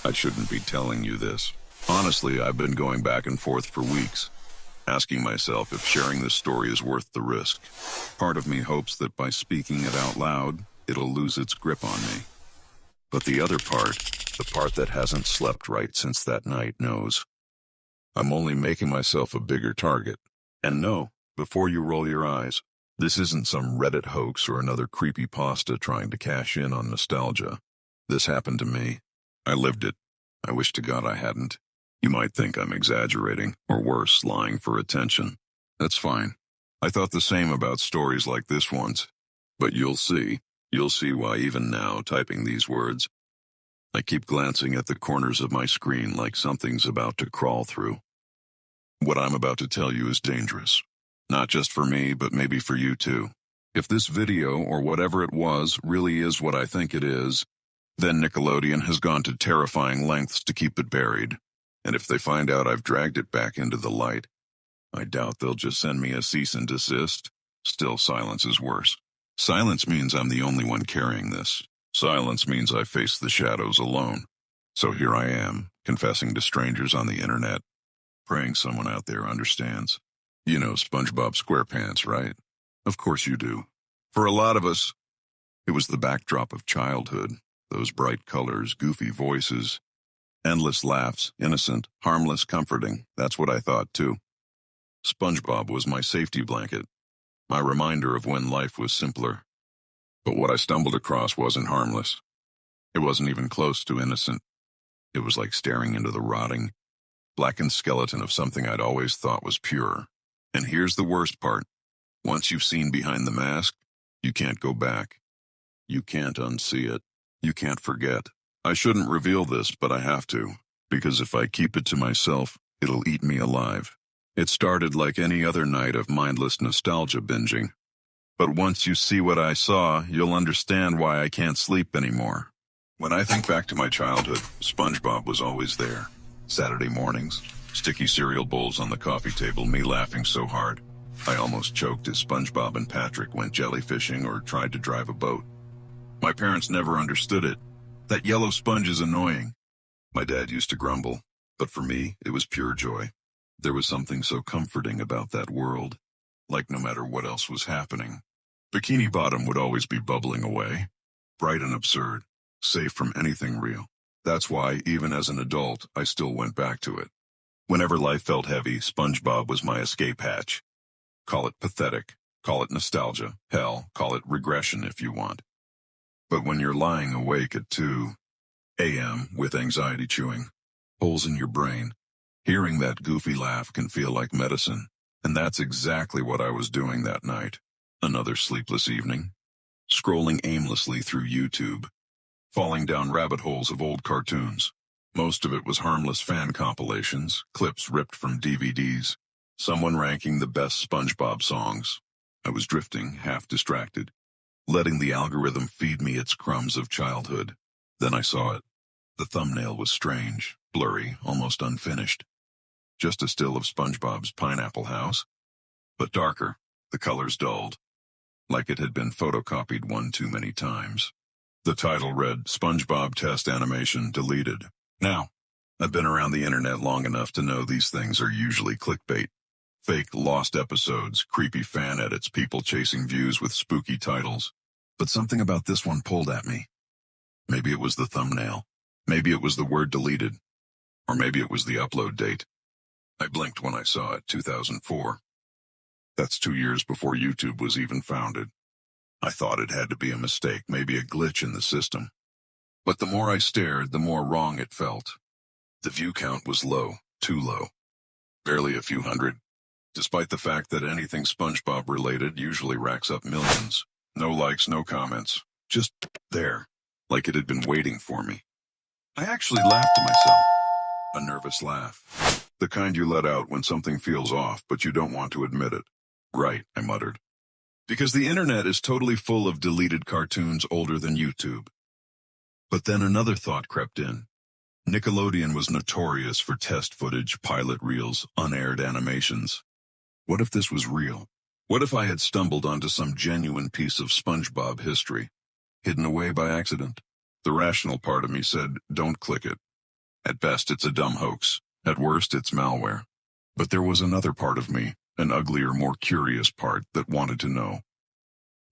I shouldn't be telling you this. Honestly, I've been going back and forth for weeks, asking myself if sharing this story is worth the risk. Part of me hopes that by speaking it out loud, it'll lose its grip on me. But the other part, the part that hasn't slept right since that night, knows I'm only making myself a bigger target. And no, before you roll your eyes, this isn't some Reddit hoax or another creepypasta trying to cash in on nostalgia. This happened to me. I lived it. I wish to God I hadn't. You might think I'm exaggerating, or worse, lying for attention. That's fine. I thought the same about stories like this once. But you'll see. You'll see why even now, typing these words, I keep glancing at the corners of my screen like something's about to crawl through. What I'm about to tell you is dangerous. Not just for me, but maybe for you too. If this video, or whatever it was, really is what I think it is, then Nickelodeon has gone to terrifying lengths to keep it buried. And if they find out I've dragged it back into the light, I doubt they'll just send me a cease and desist. Still, silence is worse. Silence means I'm the only one carrying this. Silence means I face the shadows alone. So here I am, confessing to strangers on the internet, praying someone out there understands. You know SpongeBob SquarePants, right? Of course you do. For a lot of us, it was the backdrop of childhood. Those bright colors, goofy voices, endless laughs, innocent, harmless, comforting. That's what I thought too. SpongeBob was my safety blanket, my reminder of when life was simpler. But what I stumbled across wasn't harmless. It wasn't even close to innocent. It was like staring into the rotting, blackened skeleton of something I'd always thought was pure. And here's the worst part. Once you've seen behind the mask, you can't go back. You can't unsee it. You can't forget. I shouldn't reveal this, but I have to, because if I keep it to myself, it'll eat me alive. It started like any other night of mindless nostalgia binging. But once you see what I saw, you'll understand why I can't sleep anymore. When I think back to my childhood, SpongeBob was always there. Saturday mornings, sticky cereal bowls on the coffee table, me laughing so hard I almost choked as SpongeBob and Patrick went jellyfishing or tried to drive a boat. My parents never understood it. That yellow sponge is annoying. My dad used to grumble, but for me, it was pure joy. There was something so comforting about that world, like no matter what else was happening. Bikini Bottom would always be bubbling away, bright and absurd, safe from anything real. That's why, even as an adult, I still went back to it. Whenever life felt heavy, SpongeBob was my escape hatch. Call it pathetic, call it nostalgia, hell, call it regression if you want. But when you're lying awake at 2 a.m. with anxiety chewing holes in your brain, hearing that goofy laugh can feel like medicine. And that's exactly what I was doing that night. Another sleepless evening, scrolling aimlessly through YouTube, falling down rabbit holes of old cartoons. Most of it was harmless fan compilations, clips ripped from DVDs, someone ranking the best SpongeBob songs. I was drifting, half distracted, letting the algorithm feed me its crumbs of childhood. Then I saw it. The thumbnail was strange, blurry, almost unfinished. Just a still of SpongeBob's pineapple house, but darker, the colors dulled, like it had been photocopied one too many times. The title read, SpongeBob Test Animation Deleted. Now, I've been around the internet long enough to know these things are usually clickbait. Fake lost episodes, creepy fan edits, people chasing views with spooky titles. But something about this one pulled at me. Maybe it was the thumbnail. Maybe it was the word deleted. Or maybe it was the upload date. I blinked when I saw it, 2004. That's 2 years before YouTube was even founded. I thought it had to be a mistake, maybe a glitch in the system. But the more I stared, the more wrong it felt. The view count was low, too low. Barely a few hundred, despite the fact that anything SpongeBob related usually racks up millions. No likes, no comments. Just there, like it had been waiting for me. I actually laughed to myself. A nervous laugh. The kind you let out when something feels off, but you don't want to admit it. Right, I muttered. Because the internet is totally full of deleted cartoons older than YouTube. But then another thought crept in. Nickelodeon was notorious for test footage, pilot reels, unaired animations. What if this was real? What if I had stumbled onto some genuine piece of SpongeBob history, hidden away by accident? The rational part of me said, don't click it. At best, it's a dumb hoax. At worst, it's malware. But there was another part of me, an uglier, more curious part that wanted to know.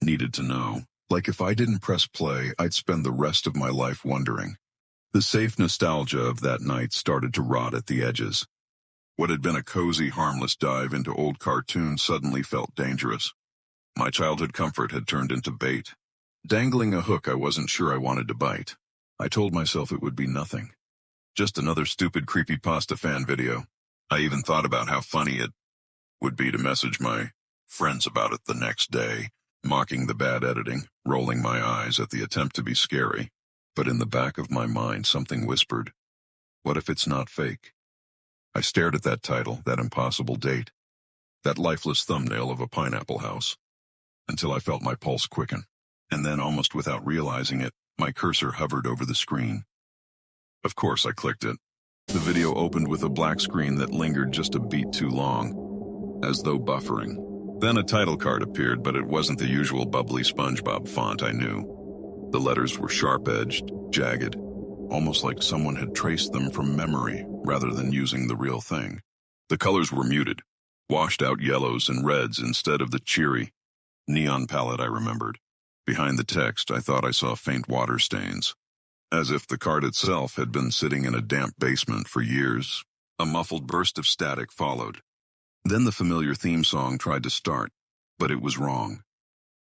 Needed to know. Like if I didn't press play, I'd spend the rest of my life wondering. The safe nostalgia of that night started to rot at the edges. What had been a cozy, harmless dive into old cartoons suddenly felt dangerous. My childhood comfort had turned into bait. Dangling a hook I wasn't sure I wanted to bite. I told myself it would be nothing. Just another stupid Creepypasta fan video. I even thought about how funny it would be to message my friends about it the next day, mocking the bad editing, rolling my eyes at the attempt to be scary. But in the back of my mind, something whispered, what if it's not fake? I stared at that title, that impossible date, that lifeless thumbnail of a pineapple house, until I felt my pulse quicken. And then, almost without realizing it, my cursor hovered over the screen. Of course I clicked it. The video opened with a black screen that lingered just a beat too long, as though buffering. Then a title card appeared, but it wasn't the usual bubbly SpongeBob font I knew. The letters were sharp-edged, jagged, almost like someone had traced them from memory rather than using the real thing. The colors were muted, washed-out yellows and reds instead of the cheery neon palette I remembered. Behind the text, I thought I saw faint water stains, as if the card itself had been sitting in a damp basement for years. A muffled burst of static followed. Then the familiar theme song tried to start, but it was wrong.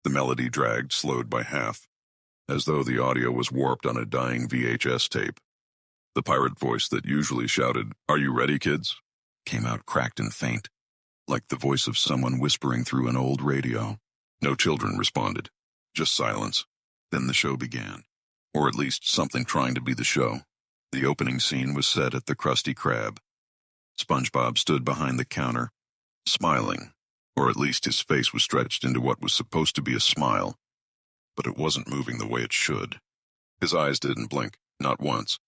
The melody dragged, slowed by half, as though the audio was warped on a dying VHS tape. The pirate voice that usually shouted, "Are you ready, kids?" came out cracked and faint, like the voice of someone whispering through an old radio. No children responded, just silence. Then the show began, or at least something trying to be the show. The opening scene was set at the Krusty Krab. SpongeBob stood behind the counter, smiling, or at least his face was stretched into what was supposed to be a smile. But it wasn't moving the way it should. His eyes didn't blink, not once,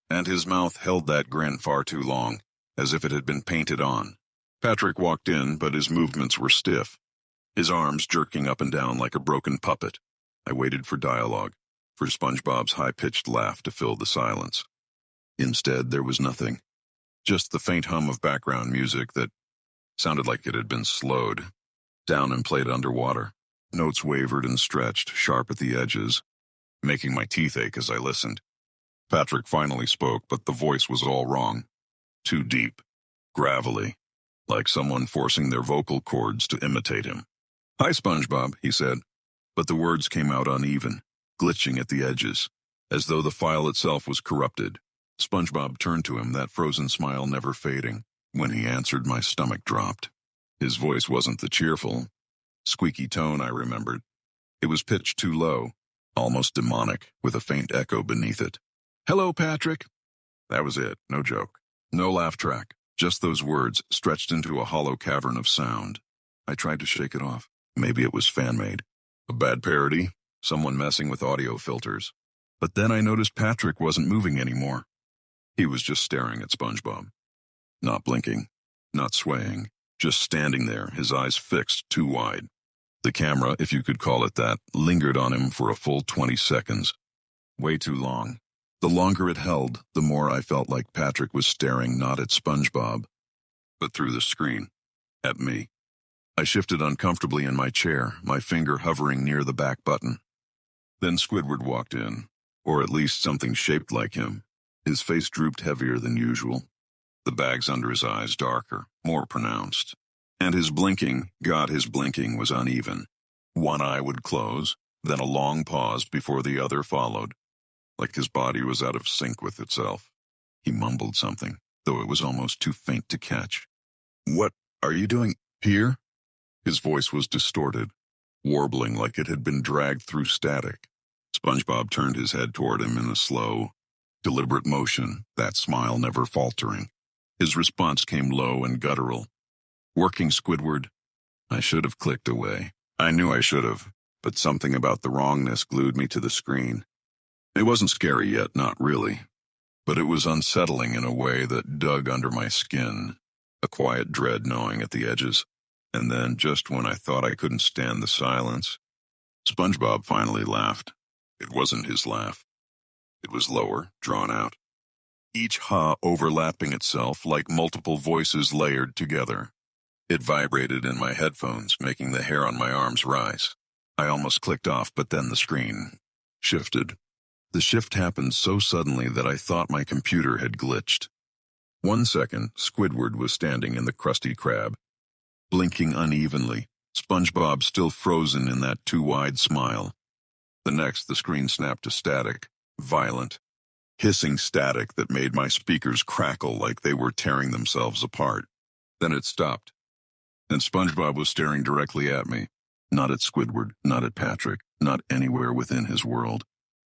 and his mouth held that grin far too long, as if it had been painted on. Patrick walked in, but his movements were stiff, his arms jerking up and down like a broken puppet. I waited for dialogue, for SpongeBob's high-pitched laugh to fill the silence. Instead, there was nothing, just the faint hum of background music that sounded like it had been slowed down and played underwater. Notes wavered and stretched, sharp at the edges, making my teeth ache as I listened. Patrick finally spoke, but the voice was all wrong. Too deep, gravelly, like someone forcing their vocal cords to imitate him. "Hi, SpongeBob," he said, but the words came out uneven, glitching at the edges, as though the file itself was corrupted. SpongeBob turned to him, that frozen smile never fading. When he answered, my stomach dropped. His voice wasn't the cheerful, squeaky tone I remembered. It was pitched too low, almost demonic, with a faint echo beneath it. "Hello, Patrick." That was it, no joke. No laugh track, just those words stretched into a hollow cavern of sound. I tried to shake it off. Maybe it was fan-made. A bad parody, someone messing with audio filters. But then I noticed Patrick wasn't moving anymore. He was just staring at SpongeBob. Not blinking, not swaying, just standing there, his eyes fixed too wide. The camera, if you could call it that, lingered on him for a full 20 seconds. Way too long. The longer it held, the more I felt like Patrick was staring not at SpongeBob, but through the screen, at me. I shifted uncomfortably in my chair, my finger hovering near the back button. Then Squidward walked in, or at least something shaped like him. His face drooped heavier than usual, the bags under his eyes darker, more pronounced. And his blinking, God, his blinking was uneven. One eye would close, then a long pause before the other followed, like his body was out of sync with itself. He mumbled something, though it was almost too faint to catch. "What are you doing here?" His voice was distorted, warbling like it had been dragged through static. SpongeBob turned his head toward him in a slow, deliberate motion, that smile never faltering. His response came low and guttural. "Working, Squidward." I should have clicked away. I knew I should have, but something about the wrongness glued me to the screen. It wasn't scary yet, not really, but it was unsettling in a way that dug under my skin, a quiet dread gnawing at the edges. And then, just when I thought I couldn't stand the silence, SpongeBob finally laughed. It wasn't his laugh. It was lower, drawn out. each ha overlapping itself like multiple voices layered together. It vibrated in my headphones, making the hair on my arms rise. I almost clicked off, but then the screen shifted. The shift happened so suddenly that I thought my computer had glitched. 1 second, Squidward was standing in the Krusty Krab, blinking unevenly, SpongeBob still frozen in that too wide smile. The next, the screen snapped to static, violent, hissing static that made my speakers crackle like they were tearing themselves apart. Then it stopped, and SpongeBob was staring directly at me. Not at Squidward, not at Patrick, not anywhere within his world.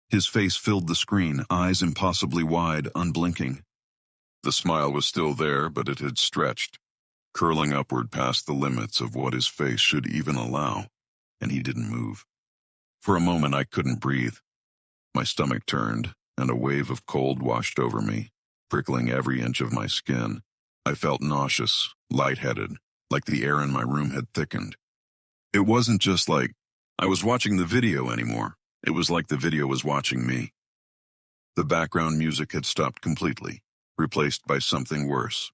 His face filled the screen, eyes impossibly wide, unblinking. The smile was still there, but it had stretched, curling upward past the limits of what his face should even allow, and he didn't move. For a moment I couldn't breathe. My stomach turned, and a wave of cold washed over me, prickling every inch of my skin. I felt nauseous, lightheaded, like the air in my room had thickened. It wasn't just like I was watching the video anymore. It was like the video was watching me. The background music had stopped completely, replaced by something worse.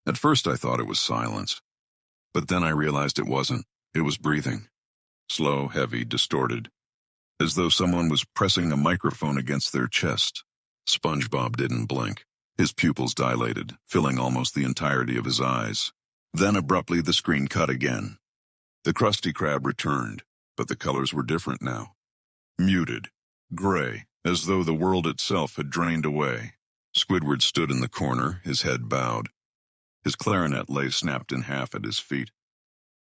At first I thought it was silence, but then I realized it wasn't. It was breathing. Slow, heavy, distorted, as though someone was pressing a microphone against their chest. SpongeBob didn't blink. His pupils dilated, filling almost the entirety of his eyes. Then abruptly the screen cut again. The Krusty Krab returned, but the colors were different now. Muted, gray, as though the world itself had drained away. Squidward stood in the corner, his head bowed. His clarinet lay snapped in half at his feet.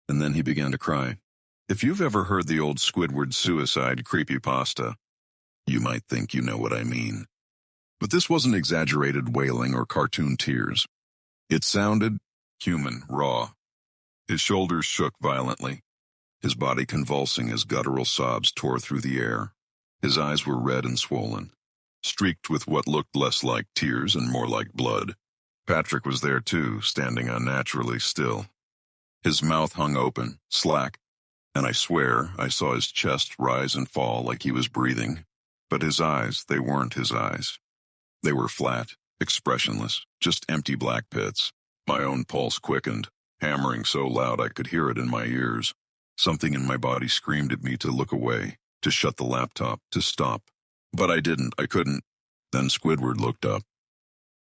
And then he began to cry. If you've ever heard the old Squidward suicide creepypasta, you might think you know what I mean. But this wasn't exaggerated wailing or cartoon tears. It sounded human, raw. His shoulders shook violently, his body convulsing as guttural sobs tore through the air. His eyes were red and swollen, streaked with what looked less like tears and more like blood. Patrick was there too, standing unnaturally still. His mouth hung open, slack, and I swear I saw his chest rise and fall like he was breathing. But his eyes, they weren't his eyes. They were flat, expressionless, just empty black pits. My own pulse quickened, hammering so loud I could hear it in my ears. Something in my body screamed at me to look away, to shut the laptop, to stop. But I didn't, I couldn't. Then Squidward looked up.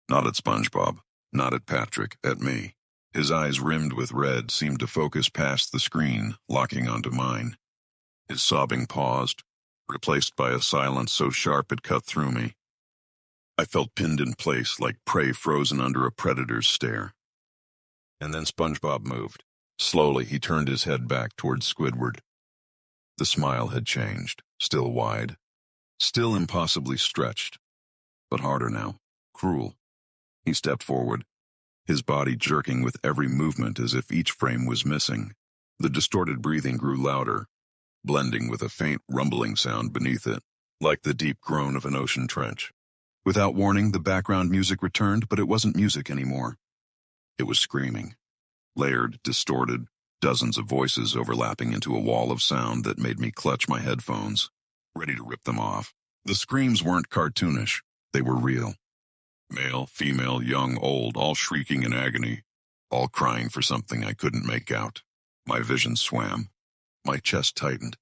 Not at SpongeBob, not at Patrick, at me. His eyes rimmed with red seemed to focus past the screen, locking onto mine. His sobbing paused, replaced by a silence so sharp it cut through me. I felt pinned in place like prey frozen under a predator's stare. And then SpongeBob moved. Slowly he turned his head back towards Squidward. The smile had changed, still wide, still impossibly stretched, but harder now, cruel. He stepped forward, his body jerking with every movement as if each frame was missing. The distorted breathing grew louder, blending with a faint rumbling sound beneath it, like the deep groan of an ocean trench. Without warning, the background music returned, but it wasn't music anymore. It was screaming, layered, distorted, dozens of voices overlapping into a wall of sound that made me clutch my headphones, ready to rip them off. The screams weren't cartoonish, they were real. Male, female, young, old, all shrieking in agony, all crying for something I couldn't make out. My vision swam. My chest tightened.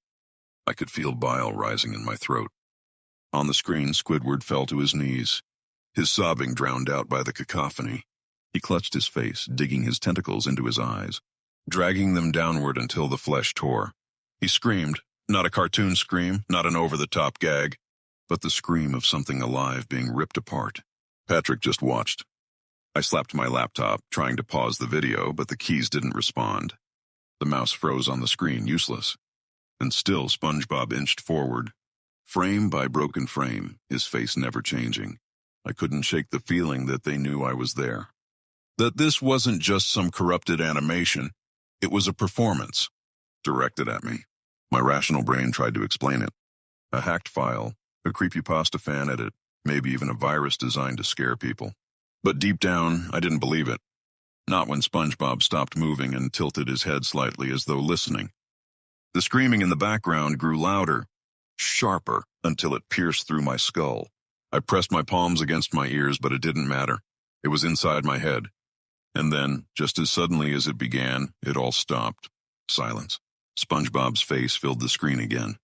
I could feel bile rising in my throat. On the screen, Squidward fell to his knees, his sobbing drowned out by the cacophony. He clutched his face, digging his tentacles into his eyes, dragging them downward until the flesh tore. He screamed, not a cartoon scream, not an over-the-top gag, but the scream of something alive being ripped apart. Patrick just watched. I slapped my laptop, trying to pause the video, but the keys didn't respond. The mouse froze on the screen, useless. And still SpongeBob inched forward, frame by broken frame, his face never changing. I couldn't shake the feeling that they knew I was there. That this wasn't just some corrupted animation, it was a performance, directed at me. My rational brain tried to explain it. A hacked file, a creepypasta fan edit, maybe even a virus designed to scare people. But deep down, I didn't believe it. Not when SpongeBob stopped moving and tilted his head slightly as though listening. The screaming in the background grew louder, sharper, until it pierced through my skull. I pressed my palms against my ears, but it didn't matter. It was inside my head. And then, just as suddenly as it began, it all stopped. Silence. SpongeBob's face filled the screen again.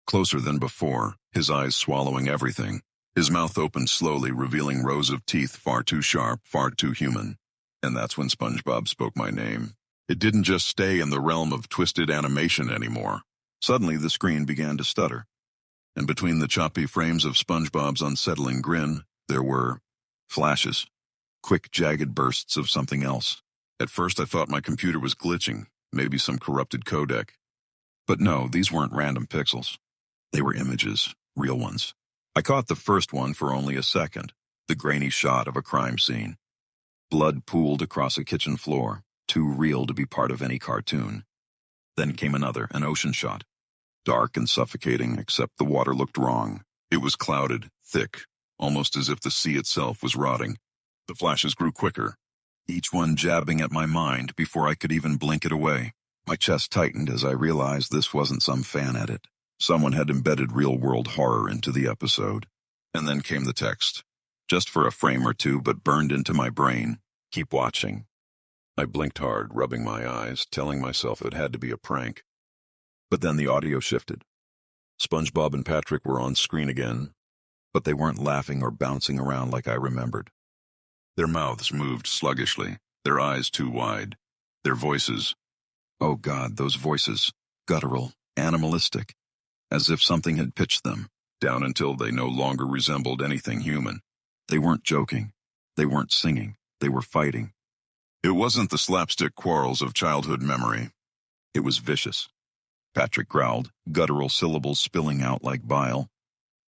Closer than before, his eyes swallowing everything. His mouth opened slowly, revealing rows of teeth far too sharp, far too human. And that's when SpongeBob spoke my name. It didn't just stay in the realm of twisted animation anymore. Suddenly, the screen began to stutter. And between the choppy frames of SpongeBob's unsettling grin, there were flashes. Quick, jagged bursts of something else. At first, I thought my computer was glitching, maybe some corrupted codec. But no, these weren't random pixels. They were images, real ones. I caught the first one for only a second, the grainy shot of a crime scene. Blood pooled across a kitchen floor, too real to be part of any cartoon. Then came another, an ocean shot. Dark and suffocating, except the water looked wrong. It was clouded, thick, almost as if the sea itself was rotting. The flashes grew quicker, each one jabbing at my mind before I could even blink it away. My chest tightened as I realized this wasn't some fan edit. Someone had embedded real-world horror into the episode. And then came the text. Just for a frame or two, but burned into my brain. Keep watching. I blinked hard, rubbing my eyes, telling myself it had to be a prank. But then the audio shifted. SpongeBob and Patrick were on screen again, but they weren't laughing or bouncing around like I remembered. Their mouths moved sluggishly, their eyes too wide. Their voices, oh God, those voices, guttural, animalistic, as if something had pitched them, down until they no longer resembled anything human. They weren't joking. They weren't singing. They were fighting. It wasn't the slapstick quarrels of childhood memory. It was vicious. Patrick growled, guttural syllables spilling out like bile.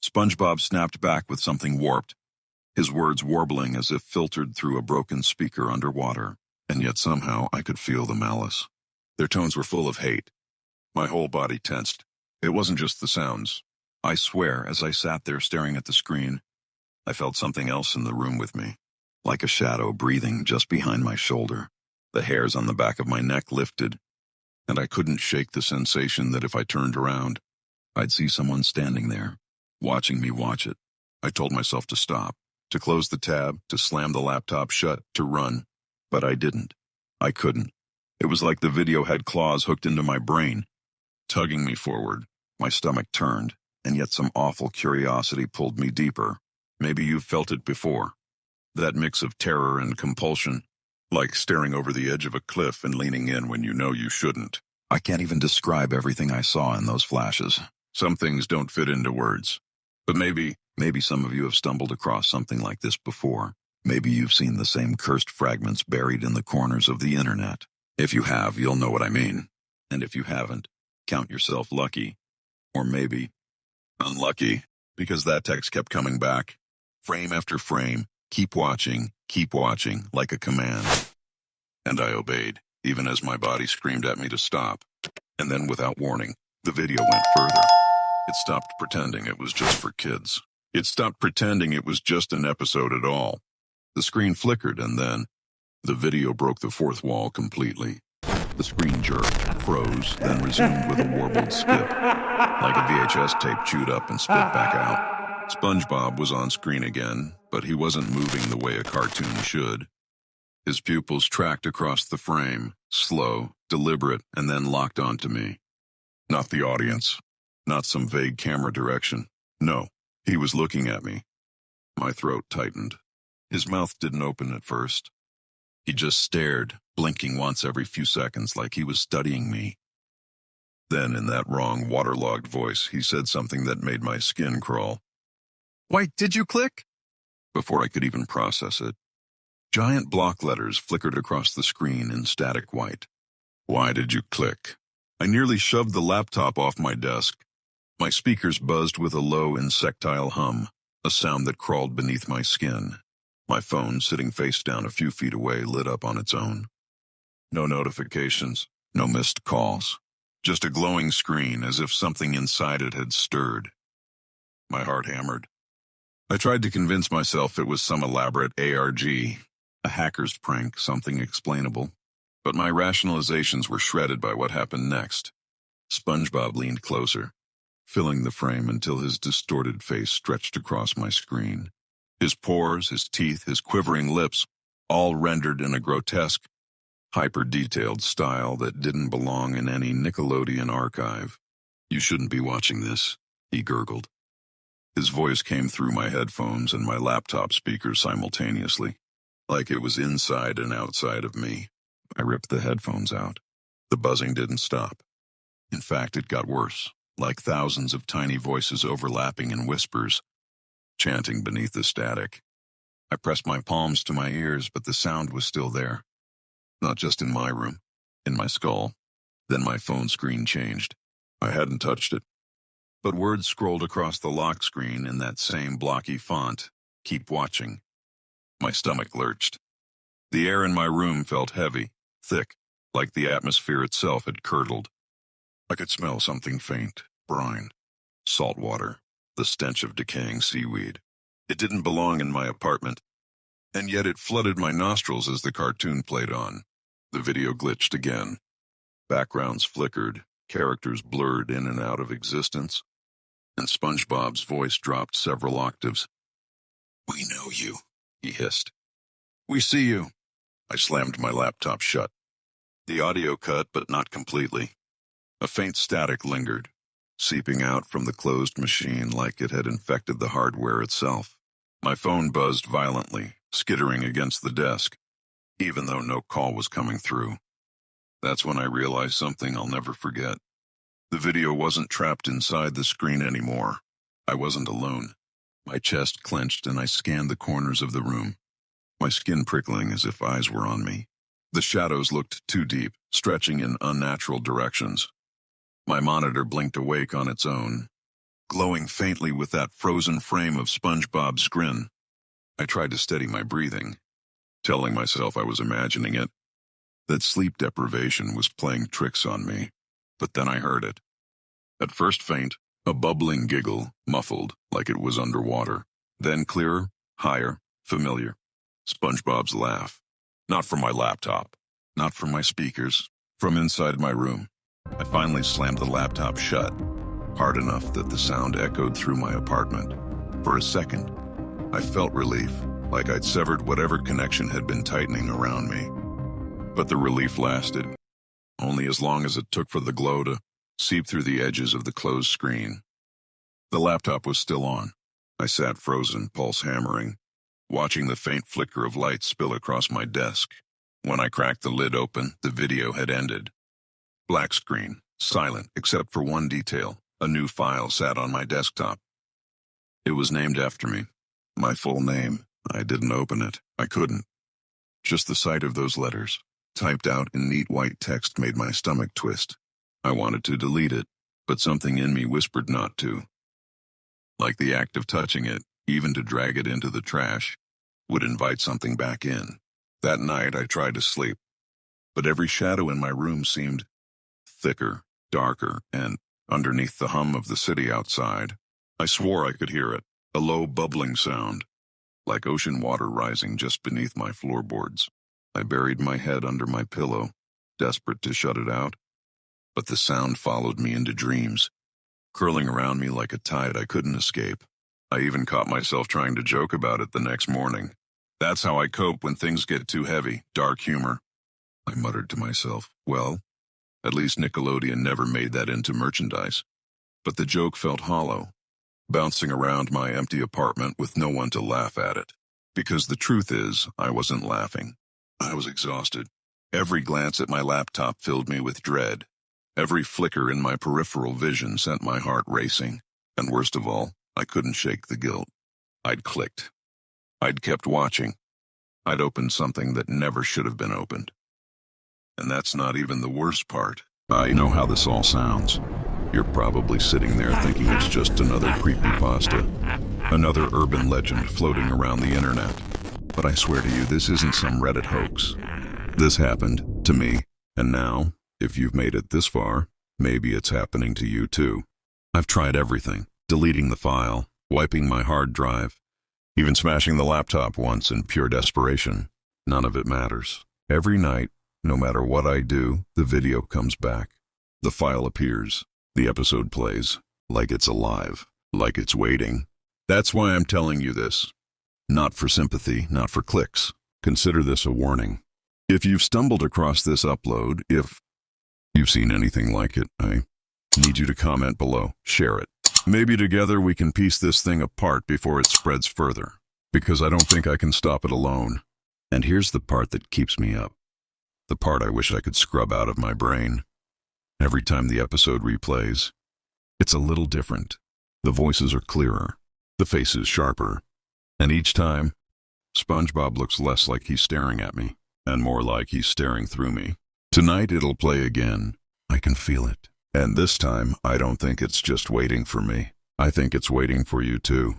SpongeBob snapped back with something warped, his words warbling as if filtered through a broken speaker underwater, and yet somehow I could feel the malice. Their tones were full of hate. My whole body tensed. It wasn't just the sounds. I swear, as I sat there staring at the screen, I felt something else in the room with me, like a shadow breathing just behind my shoulder. The hairs on the back of my neck lifted, and I couldn't shake the sensation that if I turned around, I'd see someone standing there, watching me watch it. I told myself to stop, to close the tab, to slam the laptop shut, to run, but I didn't. I couldn't. It was like the video had claws hooked into my brain, tugging me forward. My stomach turned, and yet some awful curiosity pulled me deeper. Maybe you've felt it before. That mix of terror and compulsion, like staring over the edge of a cliff and leaning in when you know you shouldn't. I can't even describe everything I saw in those flashes. Some things don't fit into words. But maybe some of you have stumbled across something like this before. Maybe you've seen the same cursed fragments buried in the corners of the internet. If you have, you'll know what I mean. And if you haven't, count yourself lucky. Or maybe unlucky, because that text kept coming back. Frame after frame, keep watching, like a command. And I obeyed, even as my body screamed at me to stop. And then, without warning, the video went further. It stopped pretending it was just for kids. It stopped pretending it was just an episode at all. The screen flickered, and then the video broke the fourth wall completely. The screen jerked, froze, then resumed with a warbled skip, like a VHS tape chewed up and spit back out. SpongeBob was on screen again, but he wasn't moving the way a cartoon should. His pupils tracked across the frame, slow, deliberate, and then locked onto me. Not the audience. Not some vague camera direction. No, he was looking at me. My throat tightened. His mouth didn't open at first. He just stared, blinking once every few seconds like he was studying me. Then, in that wrong, waterlogged voice, he said something that made my skin crawl. "Wait, did you click?" Before I could even process it, giant block letters flickered across the screen in static white. Why did you click? I nearly shoved the laptop off my desk. My speakers buzzed with a low, insectile hum, a sound that crawled beneath my skin. My phone, sitting face down a few feet away, lit up on its own. No notifications, no missed calls. Just a glowing screen, as if something inside it had stirred. My heart hammered. I tried to convince myself it was some elaborate ARG, a hacker's prank, something explainable. But my rationalizations were shredded by what happened next. SpongeBob leaned closer. filling the frame until his distorted face stretched across my screen. His pores, his teeth, his quivering lips, all rendered in a grotesque, hyper-detailed style that didn't belong in any Nickelodeon archive. "You shouldn't be watching this," he gurgled. His voice came through my headphones and my laptop speakers simultaneously, like it was inside and outside of me. I ripped the headphones out. The buzzing didn't stop. In fact, it got worse, like thousands of tiny voices overlapping in whispers, chanting beneath the static. I pressed my palms to my ears, but the sound was still there. Not just in my room, in my skull. Then my phone screen changed. I hadn't touched it, but words scrolled across the lock screen in that same blocky font. "Keep watching." My stomach lurched. The air in my room felt heavy, thick, like the atmosphere itself had curdled. I could smell something faint, brine, salt water, the stench of decaying seaweed. It didn't belong in my apartment, and yet it flooded my nostrils as the cartoon played on. The video glitched again. Backgrounds flickered, characters blurred in and out of existence, and SpongeBob's voice dropped several octaves. "We know you," he hissed. "We see you." I slammed my laptop shut. The audio cut, but not completely. A faint static lingered, seeping out from the closed machine like it had infected the hardware itself. My phone buzzed violently, skittering against the desk, even though no call was coming through. That's when I realized something I'll never forget. The video wasn't trapped inside the screen anymore. I wasn't alone. My chest clenched and I scanned the corners of the room, my skin prickling as if eyes were on me. The shadows looked too deep, stretching in unnatural directions. My monitor blinked awake on its own, glowing faintly with that frozen frame of SpongeBob's grin. I tried to steady my breathing, telling myself I was imagining it, that sleep deprivation was playing tricks on me. But then I heard it. At first faint, a bubbling giggle, muffled, like it was underwater. Then clearer, higher, familiar. SpongeBob's laugh. Not from my laptop, not from my speakers, from inside my room. I finally slammed the laptop shut, hard enough that the sound echoed through my apartment. For a second, I felt relief, like I'd severed whatever connection had been tightening around me. But the relief lasted, only as long as it took for the glow to seep through the edges of the closed screen. The laptop was still on. I sat frozen, pulse hammering, watching the faint flicker of light spill across my desk. When I cracked the lid open, the video had ended. Black screen, silent except for one detail. A new file sat on my desktop. It was named after me. My full name. I didn't open it. I couldn't. Just the sight of those letters, typed out in neat white text, made my stomach twist. I wanted to delete it, but something in me whispered not to. Like the act of touching it, even to drag it into the trash, would invite something back in. That night I tried to sleep, but every shadow in my room seemed thicker, darker, and underneath the hum of the city outside, I swore I could hear it, a low bubbling sound, like ocean water rising just beneath my floorboards. I buried my head under my pillow, desperate to shut it out, but the sound followed me into dreams, curling around me like a tide I couldn't escape. I even caught myself trying to joke about it the next morning. That's how I cope when things get too heavy, dark humor. I muttered to myself, well, at least Nickelodeon never made that into merchandise. But the joke felt hollow, bouncing around my empty apartment with no one to laugh at it. Because the truth is, I wasn't laughing. I was exhausted. Every glance at my laptop filled me with dread. Every flicker in my peripheral vision sent my heart racing. And worst of all, I couldn't shake the guilt. I'd clicked. I'd kept watching. I'd opened something that never should have been opened. And that's not even the worst part. I know how this all sounds. You're probably sitting there thinking it's just another creepypasta, another urban legend floating around the internet. But I swear to you, this isn't some Reddit hoax. This happened to me, and now, if you've made it this far, maybe it's happening to you too. I've tried everything, deleting the file, wiping my hard drive, even smashing the laptop once in pure desperation. None of it matters. Every night, no matter what I do, the video comes back. The file appears. The episode plays. like it's alive, like it's waiting. That's why I'm telling you this. Not for sympathy, not for clicks. Consider this a warning. If you've stumbled across this upload, if you've seen anything like it, I need you to comment below, share it. Maybe together we can piece this thing apart before it spreads further, because I don't think I can stop it alone. And here's the part that keeps me up. The part I wish I could scrub out of my brain. Every time the episode replays, it's a little different. The voices are clearer, the faces sharper, and each time, SpongeBob looks less like he's staring at me, and more like he's staring through me. Tonight it'll play again. I can feel it. And this time, I don't think it's just waiting for me. I think it's waiting for you too.